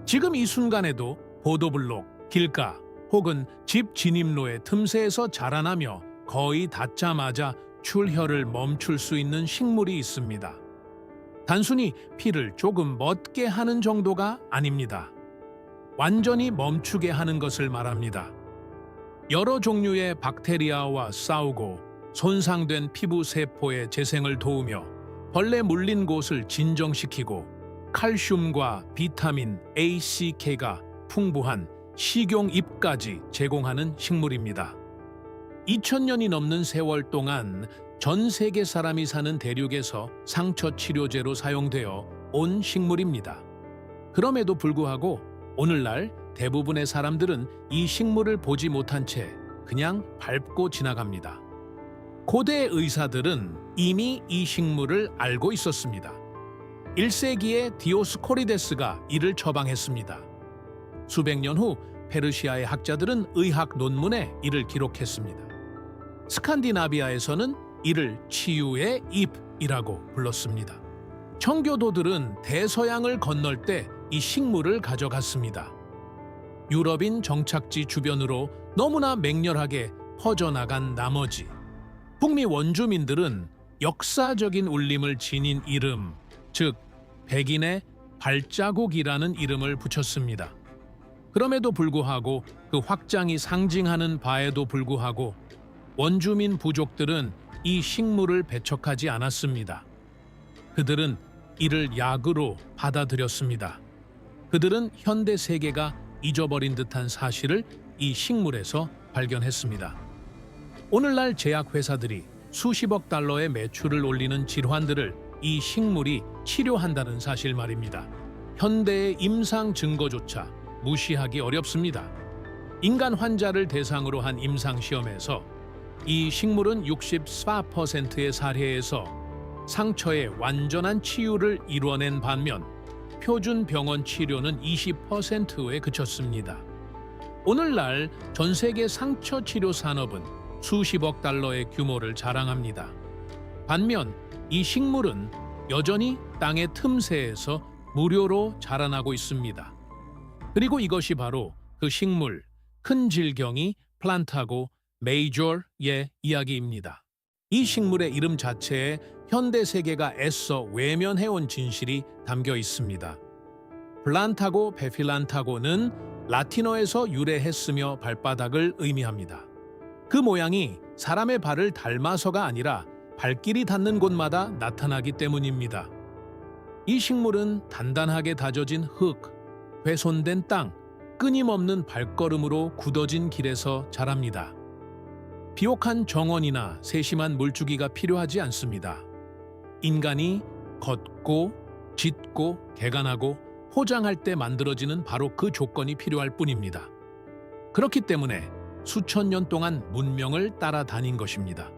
지금 이 순간에도 보도블록, 길가 혹은 집 진입로의 틈새에서 자라나며 거의 닿자마자 출혈을 멈출 수 있는 식물이 있습니다. 단순히 피를 조금 멎게 하는 정도가 아닙니다. 완전히 멈추게 하는 것을 말합니다. 여러 종류의 박테리아와 싸우고 손상된 피부 세포의 재생을 도우며 벌레 물린 곳을 진정시키고 칼슘과 비타민 A, C, K가 풍부한 식용잎까지 제공하는 식물입니다. 2000년이 넘는 세월 동안 전 세계 사람이 사는 대륙에서 상처 치료제로 사용되어 온 식물입니다. 그럼에도 불구하고 오늘날 대부분의 사람들은 이 식물을 보지 못한 채 그냥 밟고 지나갑니다. 고대 의사들은 이미 이 식물을 알고 있었습니다. 1세기에 디오스코리데스가 이를 처방했습니다. 수백 년 후 페르시아의 학자들은 의학 논문에 이를 기록했습니다. 스칸디나비아에서는 이를 치유의 잎이라고 불렀습니다. 청교도들은 대서양을 건널 때 이 식물을 가져갔습니다. 유럽인 정착지 주변으로 너무나 맹렬하게 퍼져나간 나머지 북미 원주민들은 역사적인 울림을 지닌 이름, 즉 백인의 발자국이라는 이름을 붙였습니다. 그럼에도 불구하고 그 확장이 상징하는 바에도 불구하고 원주민 부족들은 이 식물을 배척하지 않았습니다. 그들은 이를 약으로 받아들였습니다. 그들은 현대 세계가 잊어버린 듯한 사실을 이 식물에서 발견했습니다. 오늘날 제약회사들이 수십억 달러의 매출을 올리는 질환들을 이 식물이 치료한다는 사실 말입니다. 현대의 임상 증거조차 무시하기 어렵습니다. 인간 환자를 대상으로 한 임상시험에서 이 식물은 64%의 사례에서 상처의 완전한 치유를 이뤄낸 반면 표준 병원 치료는 20%에 그쳤습니다. 오늘날 전 세계 상처 치료 산업은 수십억 달러의 규모를 자랑합니다. 반면 이 식물은 여전히 땅의 틈새에서 무료로 자라나고 있습니다. 그리고 이것이 바로 그 식물, 큰 질경이 플란타고 메이저의 이야기입니다. 이 식물의 이름 자체에 현대 세계가 애써 외면해온 진실이 담겨 있습니다. 플란타고 베필란타고는 라틴어에서 유래했으며 발바닥을 의미합니다. 그 모양이 사람의 발을 닮아서가 아니라 발길이 닿는 곳마다 나타나기 때문입니다. 이 식물은 단단하게 다져진 흙, 훼손된 땅, 끊임없는 발걸음으로 굳어진 길에서 자랍니다. 비옥한 정원이나 세심한 물주기가 필요하지 않습니다. 인간이 걷고, 짖고, 개간하고, 포장할 때 만들어지는 바로 그 조건이 필요할 뿐입니다. 그렇기 때문에 수천 년 동안 문명을 따라다닌 것입니다.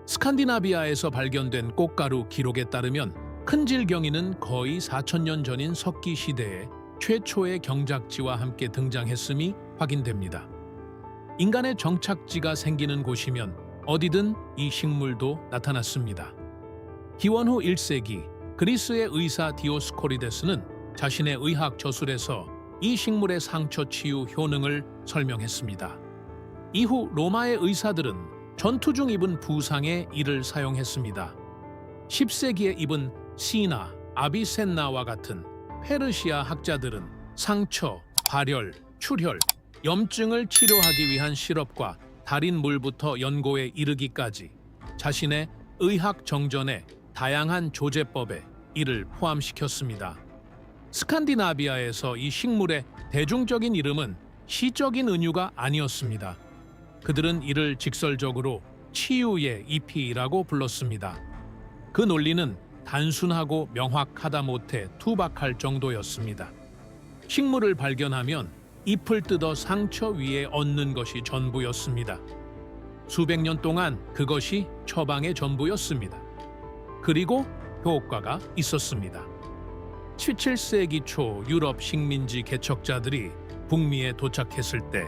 스칸디나비아에서 발견된 꽃가루 기록에 따르면 큰질경이는 거의 4,000년 전인 석기 시대에 최초의 경작지와 함께 등장했음이 확인됩니다. 인간의 정착지가 생기는 곳이면 어디든 이 식물도 나타났습니다. 기원 후 1세기 그리스의 의사 디오스코리데스는 자신의 의학 저술에서 이 식물의 상처 치유 효능을 설명했습니다. 이후 로마의 의사들은 전투 중 입은 부상에 이를 사용했습니다. 10세기에 입은 시나, 아비센나와 같은 페르시아 학자들은 상처, 발열, 출혈, 염증을 치료하기 위한 시럽과 달인 물부터 연고에 이르기까지 자신의 의학 정전에 다양한 조제법에 이를 포함시켰습니다. 스칸디나비아에서 이 식물의 대중적인 이름은 시적인 은유가 아니었습니다. 그들은 이를 직설적으로 치유의 잎이라고 불렀습니다. 그 논리는 단순하고 명확하다 못해 투박할 정도였습니다. 식물을 발견하면 잎을 뜯어 상처 위에 얹는 것이 전부였습니다. 수백 년 동안 그것이 처방의 전부였습니다. 그리고 효과가 있었습니다. 17세기 초 유럽 식민지 개척자들이 북미에 도착했을 때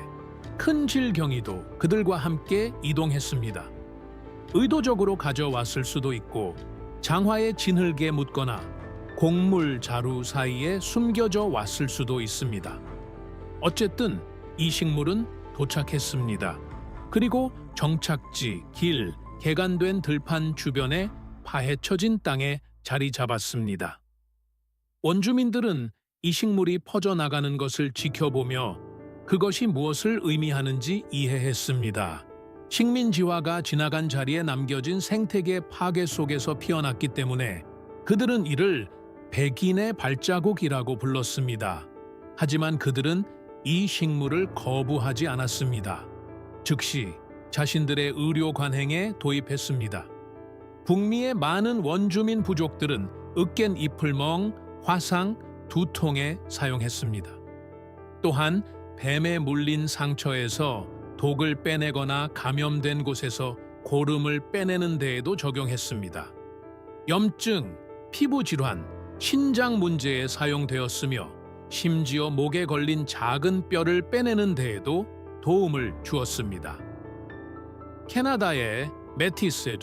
큰 질경이도 그들과 함께 이동했습니다. 의도적으로 가져왔을 수도 있고 장화에 진흙에 묻거나 곡물 자루 사이에 숨겨져 왔을 수도 있습니다. 어쨌든 이 식물은 도착했습니다. 그리고 정착지, 길, 개간된 들판 주변에 파헤쳐진 땅에 자리 잡았습니다. 원주민들은 이 식물이 퍼져나가는 것을 지켜보며 그것이 무엇을 의미하는지 이해했습니다. 식민지화가 지나간 자리에 남겨진 생태계 파괴 속에서 피어났기 때문에 그들은 이를 백인의 발자국이라고 불렀습니다. 하지만 그들은 이 식물을 거부하지 않았습니다. 즉시 자신들의 의료 관행에 도입했습니다. 북미의 많은 원주민 부족들은 으깬 잎을멍, 화상, 두통에 사용했습니다. 또한 뱀에 물린 상처에서 독을 빼내거나 감염된 곳에서 고름을 빼내는 데에도 적용했습니다. 염증, 피부 질환, 신장 문제에 사용되었으며 심지어 목에 걸린 작은 뼈를 빼내는 데에도 도움을 주었습니다. 캐나다의 메티스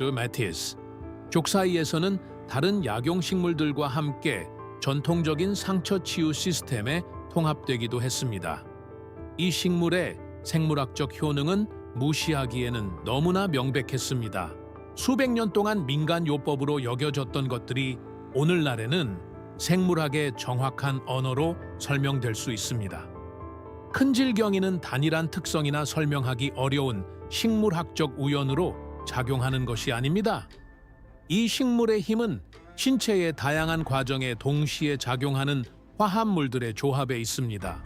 족 사이에서는 다른 약용식물들과 함께 전통적인 상처 치유 시스템에 통합되기도 했습니다. 이 식물의 생물학적 효능은 무시하기에는 너무나 명백했습니다. 수백 년 동안 민간요법으로 여겨졌던 것들이 오늘날에는 생물학의 정확한 언어로 설명될 수 있습니다. 큰질경이는 단일한 특성이나 설명하기 어려운 식물학적 우연으로 작용하는 것이 아닙니다. 이 식물의 힘은 신체의 다양한 과정에 동시에 작용하는 화합물들의 조합에 있습니다.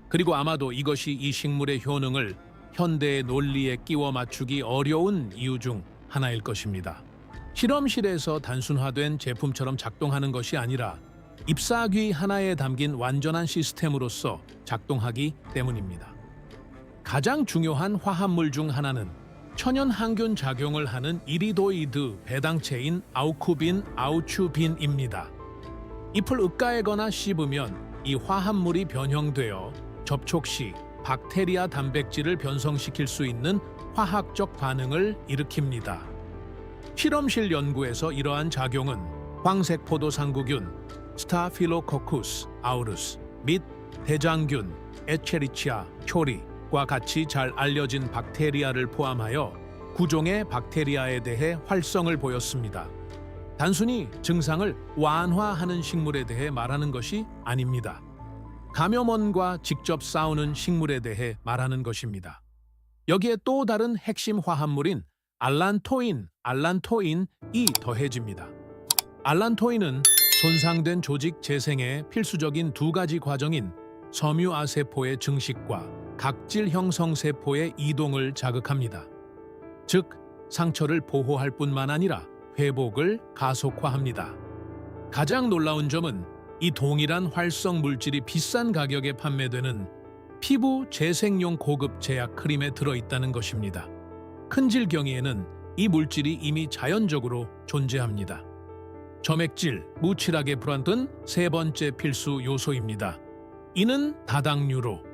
그리고 아마도 이것이 이 식물의 효능을 현대의 논리에 끼워 맞추기 어려운 이유 중 하나일 것입니다. 실험실에서 단순화된 제품처럼 작동하는 것이 아니라 잎사귀 하나에 담긴 완전한 시스템으로서 작동하기 때문입니다. 가장 중요한 화합물 중 하나는 천연 항균 작용을 하는 이리도이드 배당체인 아우추빈입니다. 잎을 으깨거나 씹으면 이 화합물이 변형되어 접촉 시 박테리아 단백질을 변성시킬 수 있는 화학적 반응을 일으킵니다. 실험실 연구에서 이러한 작용은 황색 포도상구균 스타필로코쿠스 아우루스 및 대장균 에체리치아 초리과 같이 잘 알려진 박테리아를 포함하여 9종의 박테리아에 대해 활성을 보였습니다. 단순히 증상을 완화하는 식물에 대해 말하는 것이 아닙니다. 감염원과 직접 싸우는 식물에 대해 말하는 것입니다. 여기에 또 다른 핵심 화합물인 알란토인이 더해집니다. 알란토인은 손상된 조직 재생에 필수적인 두 가지 과정인 섬유아세포의 증식과 각질 형성 세포의 이동을 자극합니다. 즉, 상처를 보호할 뿐만 아니라 회복을 가속화합니다. 가장 놀라운 점은 이 동일한 활성 물질이 비싼 가격에 판매되는 피부 재생용 고급 제약 크림에 들어있다는 것입니다. 큰질경이에는 이 물질이 이미 자연적으로 존재합니다. 점액질, 무칠하게 불안던 세 번째 필수 요소입니다. 이는 다당류로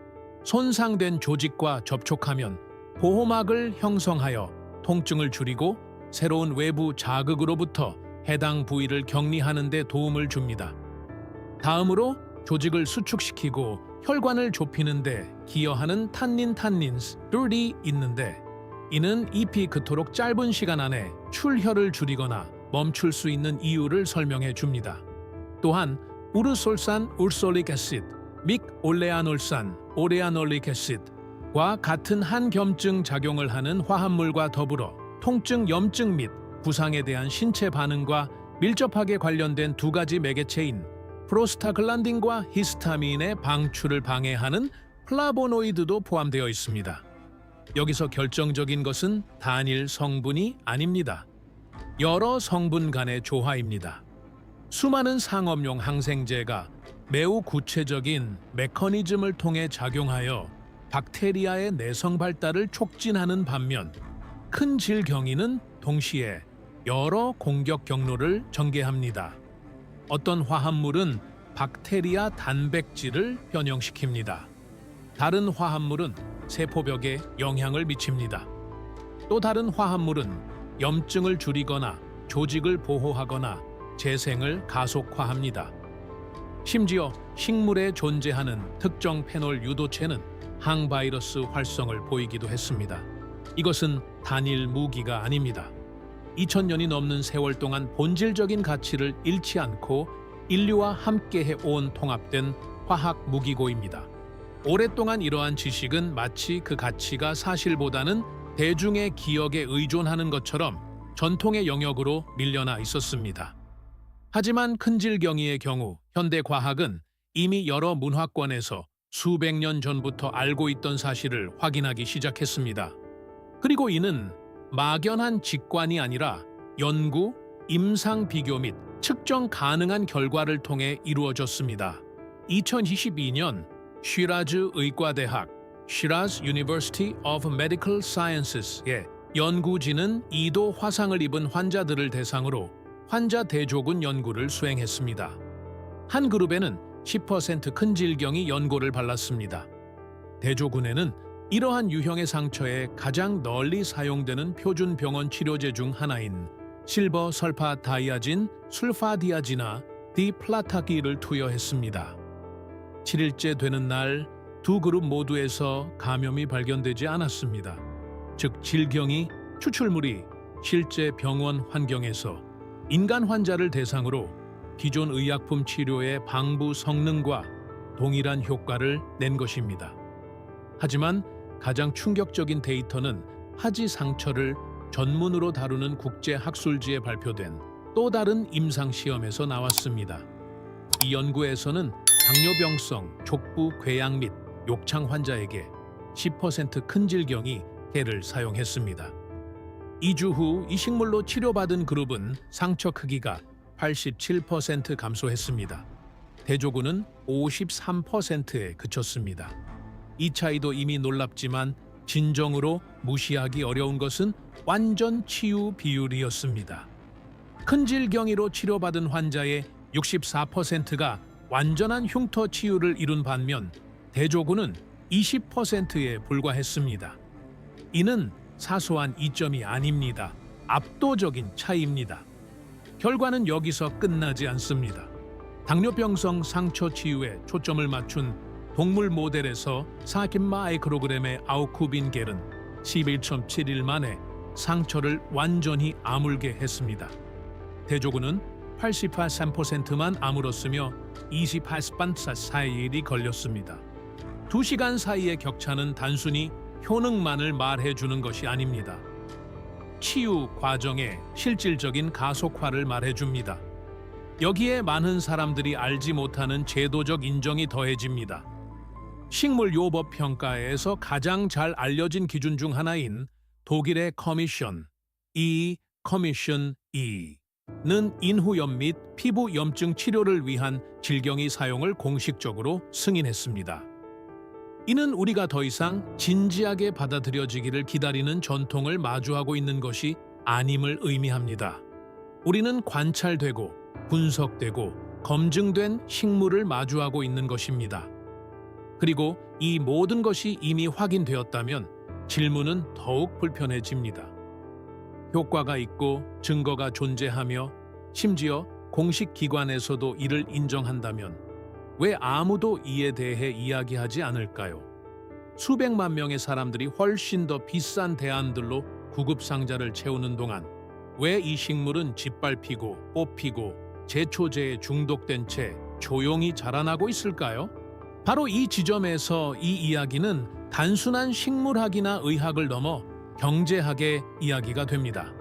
손상된 조직과 접촉하면 보호막을 형성하여 통증을 줄이고 새로운 외부 자극으로부터 해당 부위를 격리하는 데 도움을 줍니다. 다음으로 조직을 수축시키고 혈관을 좁히는 데 기여하는 탄닌스들이 있는데 이는 잎이 그토록 짧은 시간 안에 출혈을 줄이거나 멈출 수 있는 이유를 설명해 줍니다. 또한 우르솔산 울솔릭 애시드 및 오레아놀릭 애시드과 같은 한겸증 작용을 하는 화합물과 더불어 통증, 염증 및 부상에 대한 신체 반응과 밀접하게 관련된 두 가지 매개체인 프로스타글란딘과 히스타민의 방출을 방해하는 플라보노이드도 포함되어 있습니다. 여기서 결정적인 것은 단일 성분이 아닙니다. 여러 성분 간의 조화입니다. 수많은 상업용 항생제가 매우 구체적인 메커니즘을 통해 작용하여 박테리아의 내성 발달을 촉진하는 반면 큰질경이는 동시에 여러 공격 경로를 전개합니다. 어떤 화합물은 박테리아 단백질을 변형시킵니다. 다른 화합물은 세포벽에 영향을 미칩니다. 또 다른 화합물은 염증을 줄이거나 조직을 보호하거나 재생을 가속화합니다. 심지어 식물에 존재하는 특정 페놀 유도체는 항바이러스 활성을 보이기도 했습니다. 이것은 단일 무기가 아닙니다. 2000년이 넘는 세월 동안 본질적인 가치를 잃지 않고 인류와 함께해 온 통합된 화학 무기고입니다. 오랫동안 이러한 지식은 마치 그 가치가 사실보다는 대중의 기억에 의존하는 것처럼 전통의 영역으로 밀려나 있었습니다. 하지만 큰질경이의 경우 현대 과학은 이미 여러 문화권에서 수백 년 전부터 알고 있던 사실을 확인하기 시작했습니다. 그리고 이는 막연한 직관이 아니라 연구, 임상 비교 및 측정 가능한 결과를 통해 이루어졌습니다. 2022년 시라즈 의과대학 Shiraz University of Medical Sciences의 연구진은 2도 화상을 입은 환자들을 대상으로 환자 대조군 연구를 수행했습니다. 한 그룹에는 10% 큰질경이 연고를 발랐습니다. 대조군에는 이러한 유형의 상처에 가장 널리 사용되는 표준 병원 치료제 중 하나인 실버 설파 다이아진 술파디아지나 디플라타기를 투여했습니다. 7일째 되는 날 두 그룹 모두에서 감염이 발견되지 않았습니다. 즉 질경이 추출물이 실제 병원 환경에서 인간 환자를 대상으로 기존 의약품 치료의 방부 성능과 동일한 효과를 낸 것입니다. 하지만 가장 충격적인 데이터는 하지 상처를 전문으로 다루는 국제학술지에 발표된 또 다른 임상시험에서 나왔습니다. 이 연구에서는 당뇨병성 족부 궤양 및 욕창 환자에게 10% 큰질경이 개를 사용했습니다. 2주 후 이 식물로 치료받은 그룹은 상처 크기가 87% 감소했습니다. 대조군은 53%에 그쳤습니다. 이 차이도 이미 놀랍지만 진정으로 무시하기 어려운 것은 완전 치유 비율이었습니다. 큰질경이로 치료받은 환자의 64%가 완전한 흉터 치유를 이룬 반면 대조군은 20%에 불과했습니다. 이는 사소한 이점이 아닙니다. 압도적인 차이입니다. 결과는 여기서 끝나지 않습니다. 당뇨병성 상처 치유에 초점을 맞춘 동물 모델에서 40마이크로그램의 아우쿠빈겔은 11.7일 만에 상처를 완전히 아물게 했습니다. 대조군은 88.3%만 아물었으며 28.4일이 걸렸습니다. 2시간 사이의 격차는 단순히 효능만을 말해주는 것이 아닙니다. 치유 과정의 실질적인 가속화를 말해줍니다. 여기에 많은 사람들이 알지 못하는 제도적 인정이 더해집니다. 식물요법 평가에서 가장 잘 알려진 기준 중 하나인 독일의 커미션 E는 인후염 및 피부 염증 치료를 위한 질경이 사용을 공식적으로 승인했습니다. 이는 우리가 더 이상 진지하게 받아들여지기를 기다리는 전통을 마주하고 있는 것이 아님을 의미합니다. 우리는 관찰되고 분석되고 검증된 식물을 마주하고 있는 것입니다. 그리고 이 모든 것이 이미 확인되었다면 질문은 더욱 불편해집니다. 효과가 있고 증거가 존재하며 심지어 공식 기관에서도 이를 인정한다면 왜 아무도 이에 대해 이야기하지 않을까요? 수백만 명의 사람들이 훨씬 더 비싼 대안들로 구급상자를 채우는 동안 왜 이 식물은 짓밟히고 뽑히고 제초제에 중독된 채 조용히 자라나고 있을까요? 바로 이 지점에서 이 이야기는 단순한 식물학이나 의학을 넘어 경제학의 이야기가 됩니다.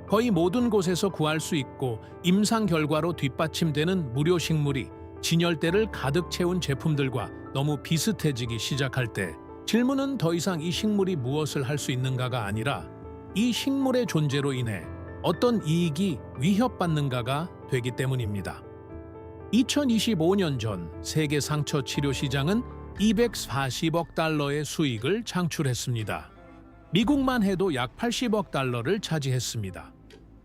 거의 모든 곳에서 구할 수 있고 임상 결과로 뒷받침되는 무료 식물이 진열대를 가득 채운 제품들과 너무 비슷해지기 시작할 때 질문은 더 이상 이 식물이 무엇을 할 수 있는가가 아니라 이 식물의 존재로 인해 어떤 이익이 위협받는가가 되기 때문입니다. 2025년 전 세계 상처 치료 시장은 240억 달러의 수익을 창출했습니다. 미국만 해도 약 80억 달러를 차지했습니다.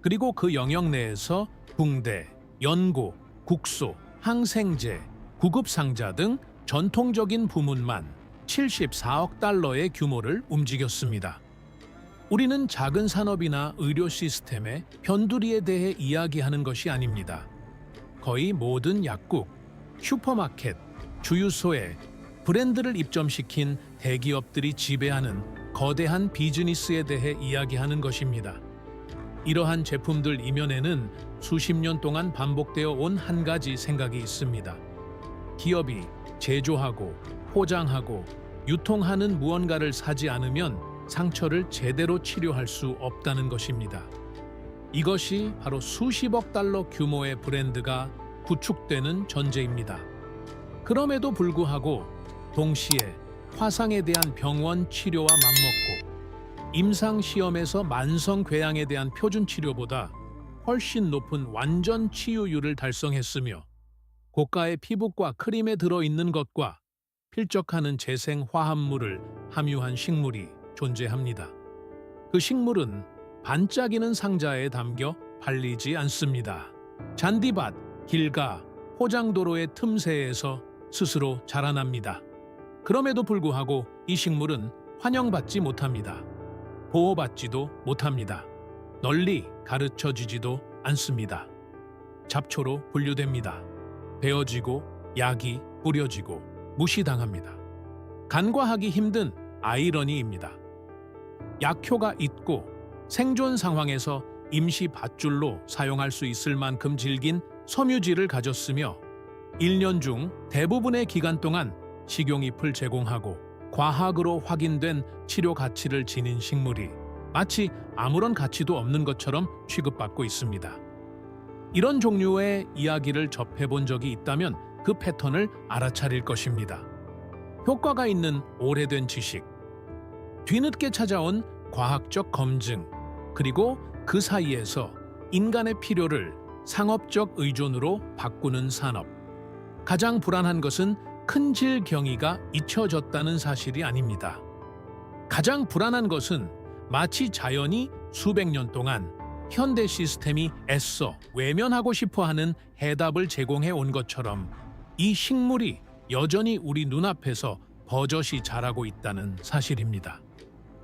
그리고 그 영역 내에서 붕대, 연고, 국소, 항생제, 구급상자 등 전통적인 부문만 74억 달러의 규모를 움직였습니다. 우리는 작은 산업이나 의료 시스템의 변두리에 대해 이야기하는 것이 아닙니다. 거의 모든 약국, 슈퍼마켓, 주유소에 브랜드를 입점시킨 대기업들이 지배하는 거대한 비즈니스에 대해 이야기하는 것입니다. 이러한 제품들 이면에는 수십 년 동안 반복되어 온 한 가지 생각이 있습니다. 기업이 제조하고 포장하고 유통하는 무언가를 사지 않으면 상처를 제대로 치료할 수 없다는 것입니다. 이것이 바로 수십억 달러 규모의 브랜드가 구축되는 전제입니다. 그럼에도 불구하고 동시에 화상에 대한 병원 치료와 맞먹고 임상 시험에서 만성 궤양에 대한 표준 치료보다 훨씬 높은 완전 치유율을 달성했으며 고가의 피부과 크림에 들어있는 것과 필적하는 재생 화합물을 함유한 식물이 존재합니다. 그 식물은 반짝이는 상자에 담겨 팔리지 않습니다. 잔디밭, 길가, 포장도로의 틈새에서 스스로 자라납니다. 그럼에도 불구하고 이 식물은 환영받지 못합니다. 보호받지도 못합니다. 널리 가르쳐지지도 않습니다. 잡초로 분류됩니다. 베어지고 약이 뿌려지고 무시당합니다. 간과하기 힘든 아이러니입니다. 약효가 있고 생존 상황에서 임시 밧줄로 사용할 수 있을 만큼 질긴 섬유질을 가졌으며 1년 중 대부분의 기간 동안 식용잎을 제공하고 과학으로 확인된 치료 가치를 지닌 식물이 마치 아무런 가치도 없는 것처럼 취급받고 있습니다. 이런 종류의 이야기를 접해본 적이 있다면 그 패턴을 알아차릴 것입니다. 효과가 있는 오래된 지식, 뒤늦게 찾아온 과학적 검증, 그리고 그 사이에서 인간의 필요를 상업적 의존으로 바꾸는 산업. 가장 불안한 것은 큰질 경이가 잊혀졌다는 사실이 아닙니다. 가장 불안한 것은 마치 자연이 수백 년 동안 현대 시스템이 애써 외면하고 싶어하는 해답을 제공해 온 것처럼 이 식물이 여전히 우리 눈앞에서 버젓이 자라고 있다는 사실입니다.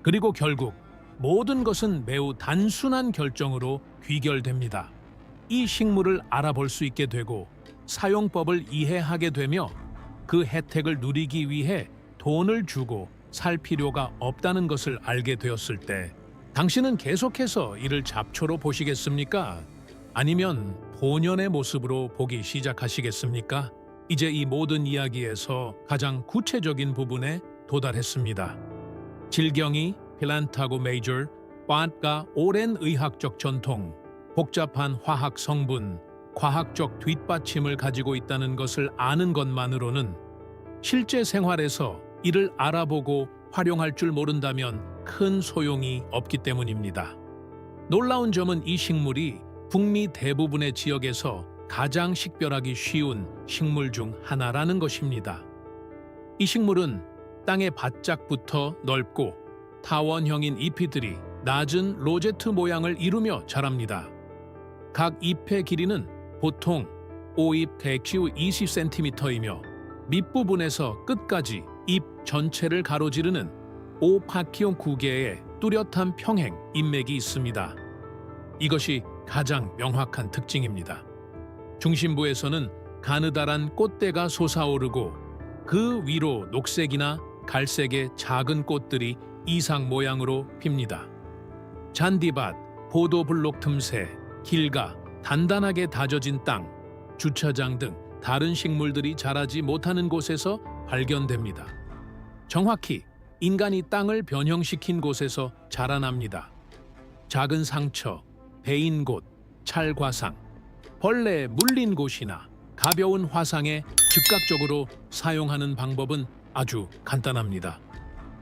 그리고 결국 모든 것은 매우 단순한 결정으로 귀결됩니다. 이 식물을 알아볼 수 있게 되고 사용법을 이해하게 되며 그 혜택을 누리기 위해 돈을 주고 살 필요가 없다는 것을 알게 되었을 때 당신은 계속해서 이를 잡초로 보시겠습니까? 아니면 본연의 모습으로 보기 시작하시겠습니까? 이제 이 모든 이야기에서 가장 구체적인 부분에 도달했습니다. 질경이, 필란타고 메이저, 빤과 오랜 의학적 전통, 복잡한 화학 성분, 과학적 뒷받침을 가지고 있다는 것을 아는 것만으로는 실제 생활에서 이를 알아보고 활용할 줄 모른다면 큰 소용이 없기 때문입니다. 놀라운 점은 이 식물이 북미 대부분의 지역에서 가장 식별하기 쉬운 식물 중 하나라는 것입니다. 이 식물은 땅에 바짝 붙어 넓고 타원형인 잎이들이 낮은 로제트 모양을 이루며 자랍니다. 각 잎의 길이는 보통 5잎 대큐 20cm이며 밑부분에서 끝까지 잎 전체를 가로지르는 오파키온 9개의 뚜렷한 평행 잎맥이 있습니다. 이것이 가장 명확한 특징입니다. 중심부에서는 가느다란 꽃대가 솟아오르고 그 위로 녹색이나 갈색의 작은 꽃들이 이상 모양으로 핍니다. 잔디밭, 보도블록 틈새, 길가, 단단하게 다져진 땅, 주차장 등 다른 식물들이 자라지 못하는 곳에서 발견됩니다. 정확히 인간이 땅을 변형시킨 곳에서 자라납니다. 작은 상처, 베인 곳, 찰과상, 벌레에 물린 곳이나 가벼운 화상에 즉각적으로 사용하는 방법은 아주 간단합니다.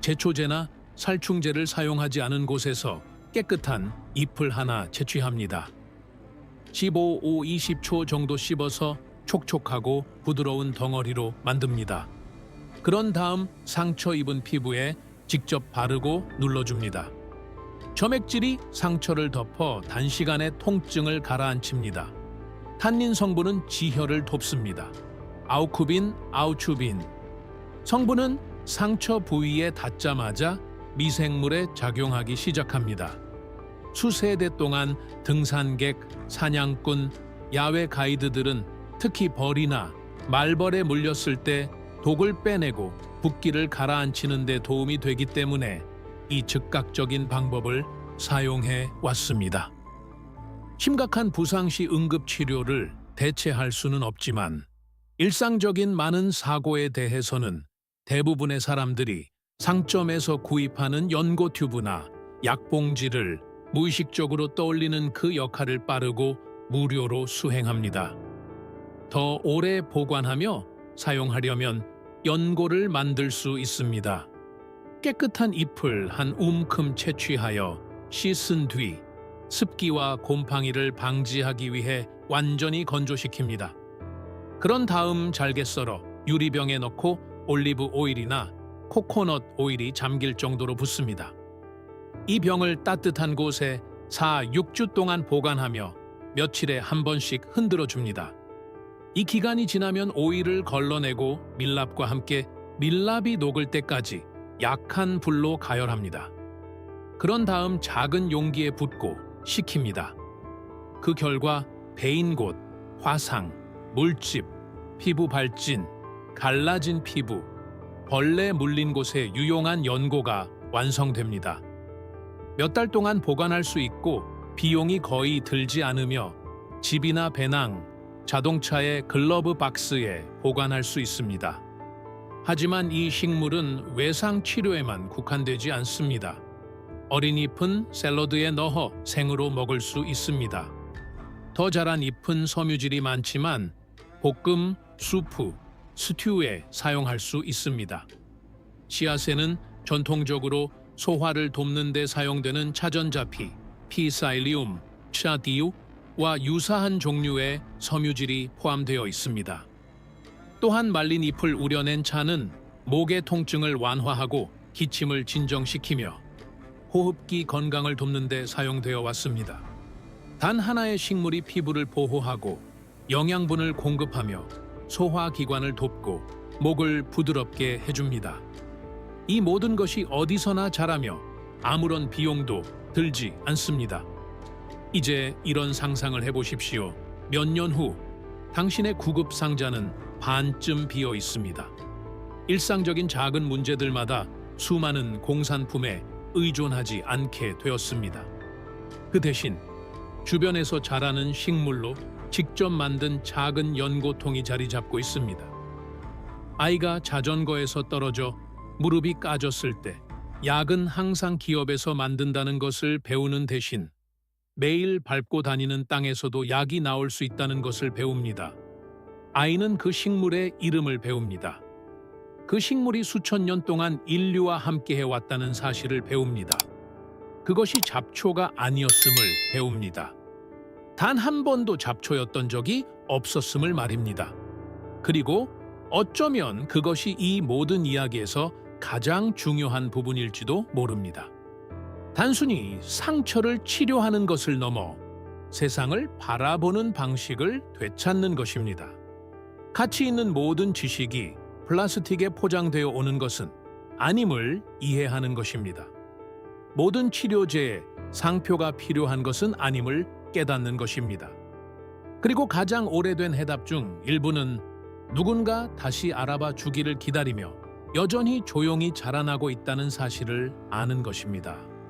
제초제나 살충제를 사용하지 않은 곳에서 깨끗한 잎을 하나 채취합니다. 15-20초 정도 씹어서 촉촉하고 부드러운 덩어리로 만듭니다. 그런 다음 상처 입은 피부에 직접 바르고 눌러줍니다. 점액질이 상처를 덮어 단시간에 통증을 가라앉힙니다. 탄닌 성분은 지혈을 돕습니다. 아우쿠빈, 아우추빈. 성분은 상처 부위에 닿자마자 미생물에 작용하기 시작합니다. 수세대 동안 등산객, 사냥꾼, 야외 가이드들은 특히 벌이나 말벌에 물렸을 때 독을 빼내고 붓기를 가라앉히는 데 도움이 되기 때문에 이 즉각적인 방법을 사용해 왔습니다. 심각한 부상 시 응급치료를 대체할 수는 없지만 일상적인 많은 사고에 대해서는 대부분의 사람들이 상점에서 구입하는 연고 튜브나 약봉지를 무의식적으로 떠올리는 그 역할을 빠르고 무료로 수행합니다. 더 오래 보관하며 사용하려면 연고를 만들 수 있습니다. 깨끗한 잎을 한 움큼 채취하여 씻은 뒤 습기와 곰팡이를 방지하기 위해 완전히 건조시킵니다. 그런 다음 잘게 썰어 유리병에 넣고 올리브 오일이나 코코넛 오일이 잠길 정도로 붓습니다. 이 병을 따뜻한 곳에 4-6주 동안 보관하며 며칠에 한 번씩 흔들어 줍니다. 이 기간이 지나면 오일을 걸러내고 밀랍과 함께 밀랍이 녹을 때까지 약한 불로 가열합니다. 그런 다음 작은 용기에 붓고 식힙니다. 그 결과 베인 곳, 화상, 물집, 피부 발진, 갈라진 피부, 벌레 물린 곳에 유용한 연고가 완성됩니다. 몇 달 동안 보관할 수 있고 비용이 거의 들지 않으며 집이나 배낭, 자동차의 글러브 박스에 보관할 수 있습니다. 하지만 이 식물은 외상 치료에만 국한되지 않습니다. 어린 잎은 샐러드에 넣어 생으로 먹을 수 있습니다. 더 자란 잎은 섬유질이 많지만 볶음, 수프, 스튜에 사용할 수 있습니다. 씨앗에는 전통적으로 소화를 돕는 데 사용되는 차전자피, 피사일리움, 차디우와 유사한 종류의 섬유질이 포함되어 있습니다. 또한 말린 잎을 우려낸 차는 목의 통증을 완화하고 기침을 진정시키며 호흡기 건강을 돕는 데 사용되어 왔습니다. 단 하나의 식물이 피부를 보호하고 영양분을 공급하며 소화기관을 돕고 목을 부드럽게 해줍니다. 이 모든 것이 어디서나 자라며 아무런 비용도 들지 않습니다. 이제 이런 상상을 해보십시오. 몇 년 후 당신의 구급 상자는 반쯤 비어 있습니다. 일상적인 작은 문제들마다 수많은 공산품에 의존하지 않게 되었습니다. 그 대신 주변에서 자라는 식물로 직접 만든 작은 연고통이 자리 잡고 있습니다. 아이가 자전거에서 떨어져 무릎이 까졌을 때 약은 항상 기업에서 만든다는 것을 배우는 대신 매일 밟고 다니는 땅에서도 약이 나올 수 있다는 것을 배웁니다. 아이는 그 식물의 이름을 배웁니다. 그 식물이 수천 년 동안 인류와 함께 해왔다는 사실을 배웁니다. 그것이 잡초가 아니었음을 배웁니다. 단 한 번도 잡초였던 적이 없었음을 말입니다. 그리고 어쩌면 그것이 이 모든 이야기에서 가장 중요한 부분일지도 모릅니다. 단순히 상처를 치료하는 것을 넘어 세상을 바라보는 방식을 되찾는 것입니다. 가치 있는 모든 지식이 플라스틱에 포장되어 오는 것은 아님을 이해하는 것입니다. 모든 치료제에 상표가 필요한 것은 아님을 깨닫는 것입니다. 그리고 가장 오래된 해답 중 일부는 누군가 다시 알아봐 주기를 기다리며 여전히 조용히 자라나고 있다는 사실을 아는 것입니다.